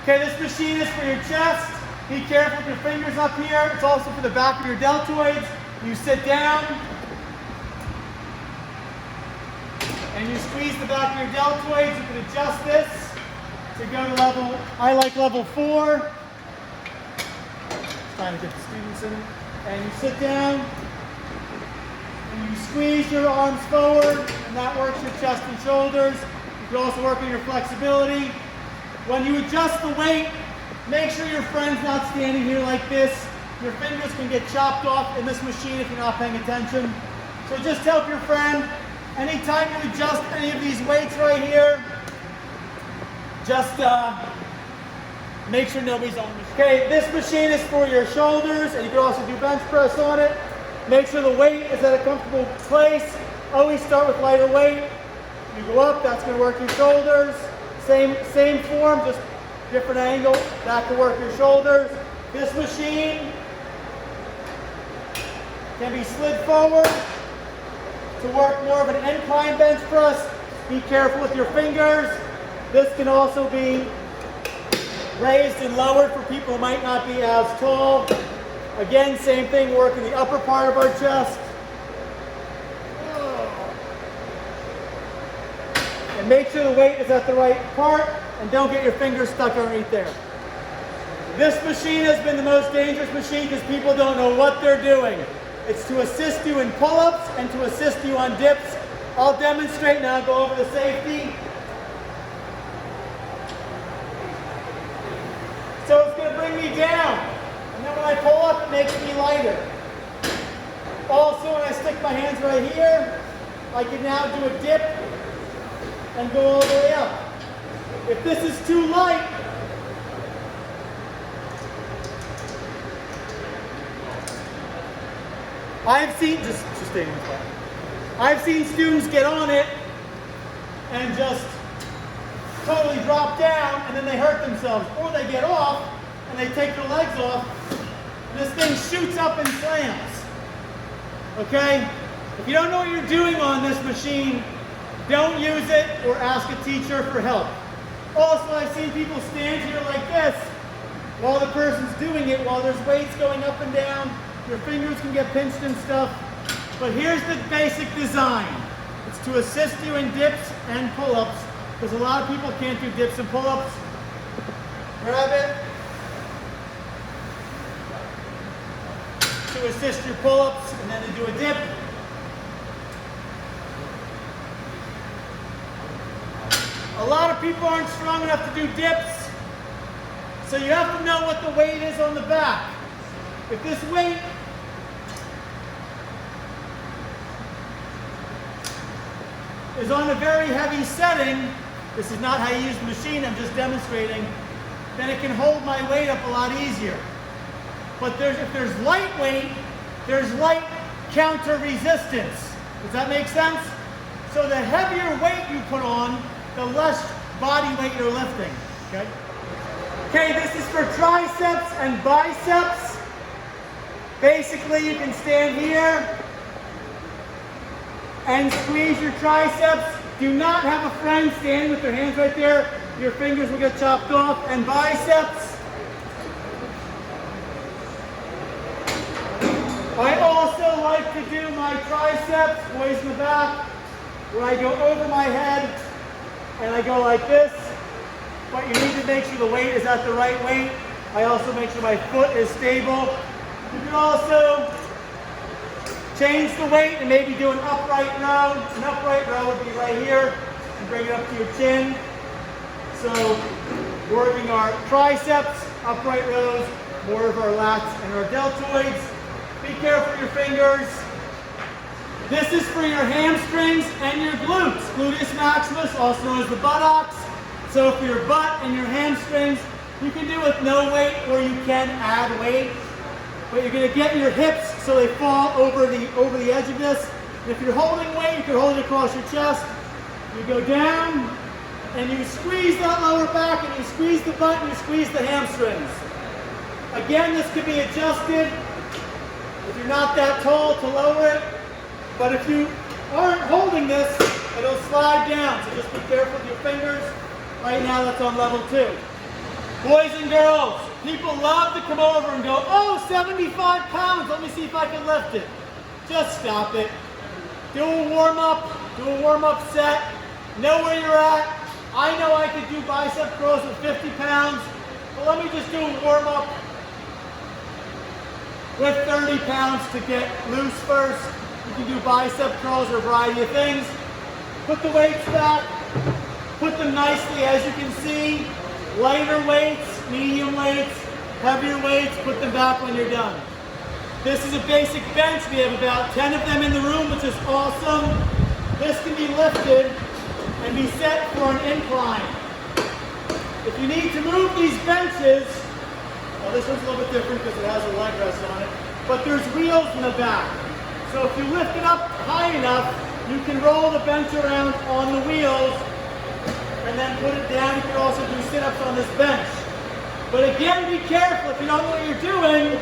Okay, this machine is for your chest. Be careful with your fingers up here. It's also for the back of your deltoids. You sit down and you squeeze the back of your deltoids. You can adjust this to go to level, I like level 4. Trying to get the students in. And you sit down and you squeeze your arms forward, and that works your chest and shoulders. You can also work on your flexibility. When you adjust the weight, make sure your friend's not standing here like this. Your fingers can get chopped off in this machine if you're not paying attention. So just help your friend. Anytime you adjust any of these weights right here, just make sure nobody's on the machine. Okay, this machine is for your shoulders, and you can also do bench press on it. Make sure the weight is at a comfortable place. Always start with lighter weight. You go up, that's going to work your shoulders. Same form, just different angle. That can work your shoulders. This machine can be slid forward to work more of an incline bench press. Be careful with your fingers. This can also be raised and lowered for people who might not be as tall. Again, same thing, working the upper part of our chest. And make sure the weight is at the right part, and don't get your fingers stuck underneath there. This machine has been the most dangerous machine because people don't know what they're doing. It's to assist you in pull-ups and to assist you on dips. I'll demonstrate now, go over the safety. So it's going to bring me down, and then when I pull up, it makes me lighter. Also, when I stick my hands right here, I can now do a dip and go all the way up. If this is too light, I've seen, just stay in the spot. I've seen students get on it and just totally drop down, and then they hurt themselves. Or they get off and they take their legs off, and this thing shoots up and slams. Okay? If you don't know what you're doing on this machine, don't use it or ask a teacher for help. Also, I've seen people stand here like this while the person's doing it, while there's weights going up and down. Your fingers can get pinched and stuff. But here's the basic design. It's to assist you in dips and pull-ups, because a lot of people can't do dips and pull-ups. Grab it to assist your pull-ups, and then to do a dip. A lot of people aren't strong enough to do dips, so you have to know what the weight is on the back. If this weight is on a very heavy setting, this is not how you use the machine, I'm just demonstrating, then it can hold my weight up a lot easier. But if there's light weight, there's light counter resistance. Does that make sense? So the heavier weight you put on, the less body weight you're lifting. Okay? Okay, this is for triceps and biceps. Basically, you can stand here and squeeze your triceps. Do not have a friend standing with their hands right there. Your fingers will get chopped off. And biceps. I also like to do my triceps, boys in the back, where I go over my head and I go like this. But you need to make sure the weight is at the right weight. I also make sure my foot is stable. You can also change the weight and maybe do an upright row. An upright row would be right here. And bring it up to your chin. So working our triceps, upright rows, more of our lats and our deltoids. Be careful with your fingers. This is for your hamstrings and your glutes. Gluteus maximus, also known as the buttocks. So for your butt and your hamstrings, you can do with no weight or you can add weight. But you're going to get your hips so they fall over the edge of this. And if you're holding weight, you can hold it across your chest. You go down and you squeeze that lower back and you squeeze the butt and you squeeze the hamstrings. Again, this can be adjusted if you're not that tall to lower it. But if you aren't holding this, it'll slide down. So just be careful with your fingers. Right now that's on level 2. Boys and girls, people love to come over and go, oh, 75 pounds, let me see if I can lift it. Just stop it. Do a warm-up set, know where you're at. I know I could do bicep curls with 50 pounds, but let me just do a warm-up with 30 pounds to get loose first. You can do bicep curls or a variety of things. Put the weights back, put them nicely as you can see. Lighter weights, medium weights, heavier weights, put them back when you're done. This is a basic bench. We have about 10 of them in the room, which is awesome. This can be lifted and be set for an incline. If you need to move these benches, well, this one's a little bit different because it has a leg rest on it, but there's wheels in the back. So if you lift it up high enough, you can roll the bench around on the wheels and then put it down. You can also do sit-ups on this bench. But again, be careful. If you don't know what you're doing,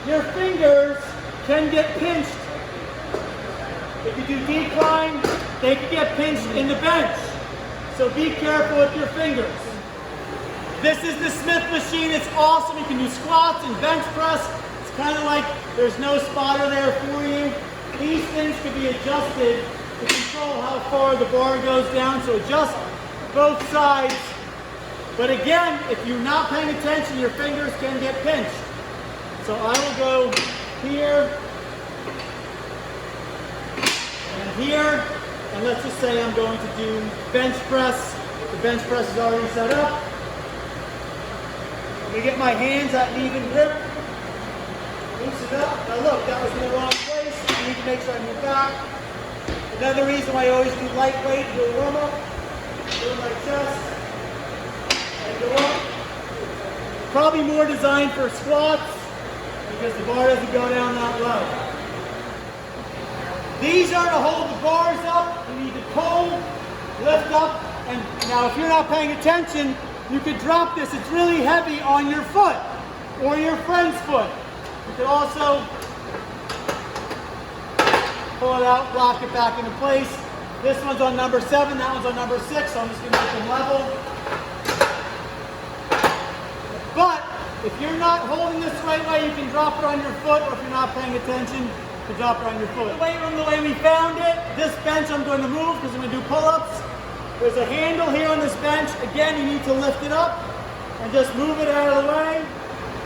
your fingers can get pinched. If you do decline, they can get pinched in the bench. So be careful with your fingers. This is the Smith machine. It's awesome. You can do squats and bench press. It's kind of like there's no spotter there for you. These things can be adjusted to control how far the bar goes down. So adjust both sides. But again, if you're not paying attention, your fingers can get pinched. So I will go here and here, and let's just say I'm going to do bench press. The bench press is already set up. I'm going to get my hands at an even grip. Loosen up. Now look, that was in the wrong place. I need to make sure I move back. Another reason why I always do lightweight, do a warm up. Do my chest. And go up. Probably more designed for squats because the bar doesn't go down that low. These are to hold the bars up. You need to pull, lift up, and now if you're not paying attention, you could drop this. It's really heavy on your foot or your friend's foot. You could also pull it out, lock it back into place. This one's on number 7, that one's on number 6, so I'm just going to make them level. But if you're not holding this the right way, you can drop it on your foot, or if you're not paying attention, you can drop it on your foot. The weight room, the way we found it, this bench I'm going to move because I'm going to do pull-ups. There's a handle here on this bench. Again, you need to lift it up and just move it out of the way.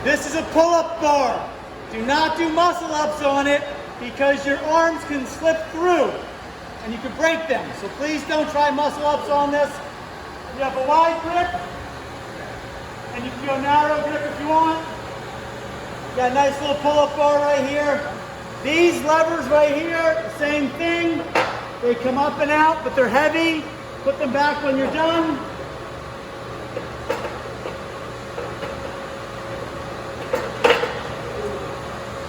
This is a pull-up bar. Do not do muscle-ups on it because your arms can slip through and you can break them. So please don't try muscle-ups on this. You have a wide grip and you can go narrow grip if you want. You got a nice little pull-up bar right here. These levers right here, same thing. They come up and out, but they're heavy. Put them back when you're done.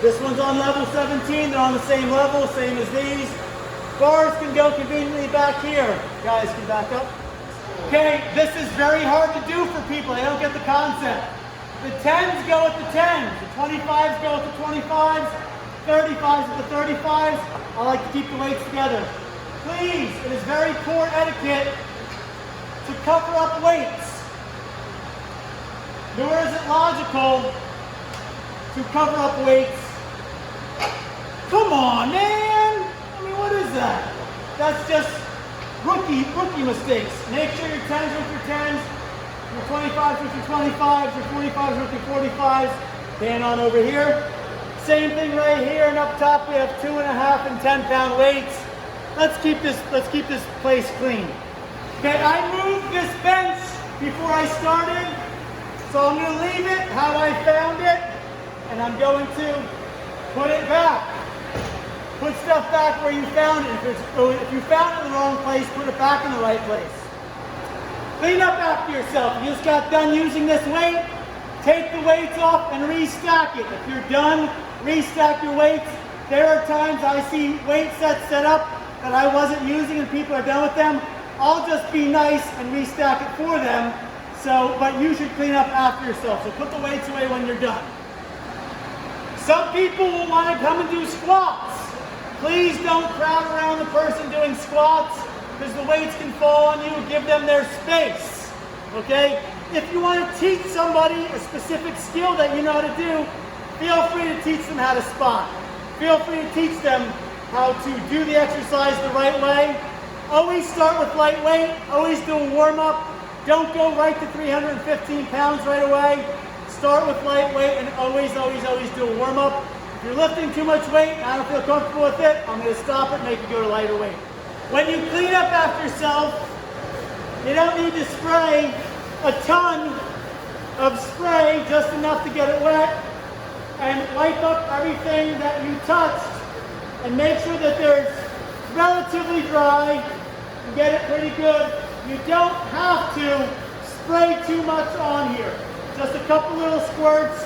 This one's on level 17. They're on the same level, same as these. Bars can go conveniently back here. Guys can back up. Okay, this is very hard to do for people. They don't get the concept. The 10s go with the 10s. The 25s go with the 25s. 35s with the 35s. I like to keep the weights together. Please, it is very poor etiquette to cover up weights. Nor is it logical to cover up weights. Come on, man! I mean, what is that? That's just rookie mistakes. Make sure your 10s with your 10s, your 25s with your 25s, your 45s with your 45s. Pan on over here. Same thing right here, and up top we have 2.5 and 10-pound weights. Let's keep this place clean. Okay, I moved this bench before I started, so I'm going to leave it how I found it, and I'm going to put it back. Put stuff back where you found it. If you found it in the wrong place, put it back in the right place. Clean up after yourself. You just got done using this weight, take the weights off and restack it. If you're done, restack your weights. There are times I see weight sets set up that I wasn't using and people are done with them. I'll just be nice and restack it for them. But you should clean up after yourself. So put the weights away when you're done. Some people will want to come and do squats. Please don't crowd around the person doing squats because the weights can fall on you and give them their space. Okay? If you want to teach somebody a specific skill that you know how to do, feel free to teach them how to spot. Feel free to teach them how to do the exercise the right way. Always start with lightweight. Always do a warm-up. Don't go right to 315 pounds right away. Start with lightweight and always do a warm-up. If you're lifting too much weight and I don't feel comfortable with it, I'm going to stop it and make you go to lighter weight. When you clean up after yourself, you don't need to spray a ton of spray, just enough to get it wet, and wipe up everything that you touched and make sure that there's relatively dry and get it pretty good. You don't have to spray too much on here. Just a couple little squirts,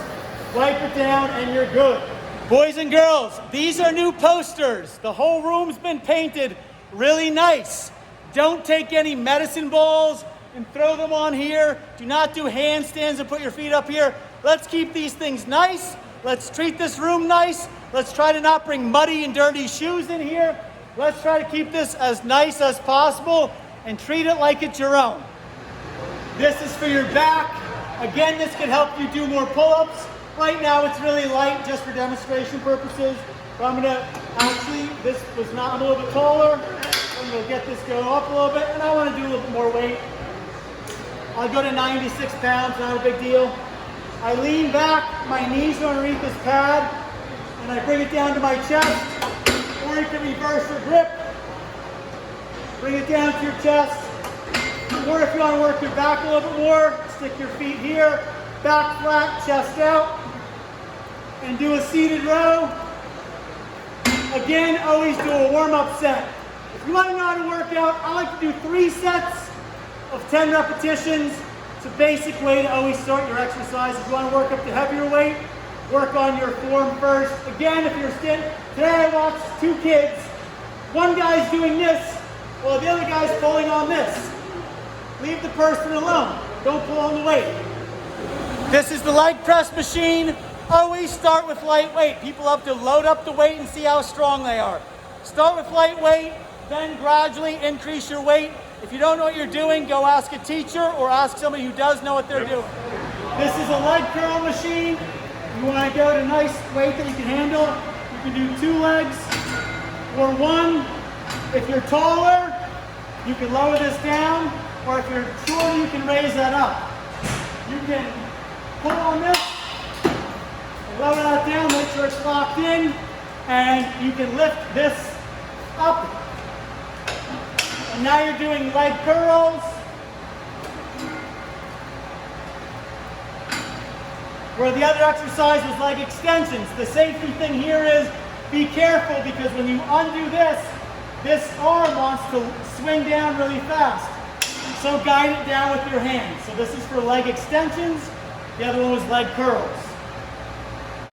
wipe it down, and you're good. Boys and girls, these are new posters. The whole room's been painted really nice. Don't take any medicine balls and throw them on here. Do not do handstands and put your feet up here. Let's keep these things nice. Let's treat this room nice. Let's try to not bring muddy and dirty shoes in here. Let's try to keep this as nice as possible and treat it like it's your own. This is for your back. Again, this can help you do more pull-ups. Right now it's really light just for demonstration purposes. But I'm gonna actually, I'm a little bit taller. I'm gonna get this going up a little bit, and I wanna do a little bit more weight. I'll go to 96 pounds, not a big deal. I lean back, my knees are underneath this pad, and I bring it down to my chest, or you can reverse your grip. Bring it down to your chest. Or if you want to work your back a little bit more, stick your feet here, back flat, chest out, and do a seated row. Again, always do a warm-up set. If you want to know how to work out, I like to do 3 sets of 10 repetitions. It's a basic way to always start your exercise. If you want to work up to heavier weight, work on your form first. Again, if you're today I watched 2 kids. One guy's doing this, while the other guy's pulling on this. Leave the person alone. Don't pull on the weight. This is the leg press machine. Always start with lightweight. People love to load up the weight and see how strong they are. Start with lightweight, then gradually increase your weight. If you don't know what you're doing, go ask a teacher or ask somebody who does know what they're doing. This is a leg curl machine. You want to go to nice weight that you can handle. You can do 2 legs or 1. If you're taller, you can lower this down, or if you're shorter, you can raise that up. You can pull on this and lower that down, make sure it's locked in, and you can lift this up. And now you're doing leg curls. Where the other exercise was leg extensions. The safety thing here is be careful, because when you undo this arm wants to swing down really fast. So guide it down with your hands. So this is for leg extensions. The other one was leg curls.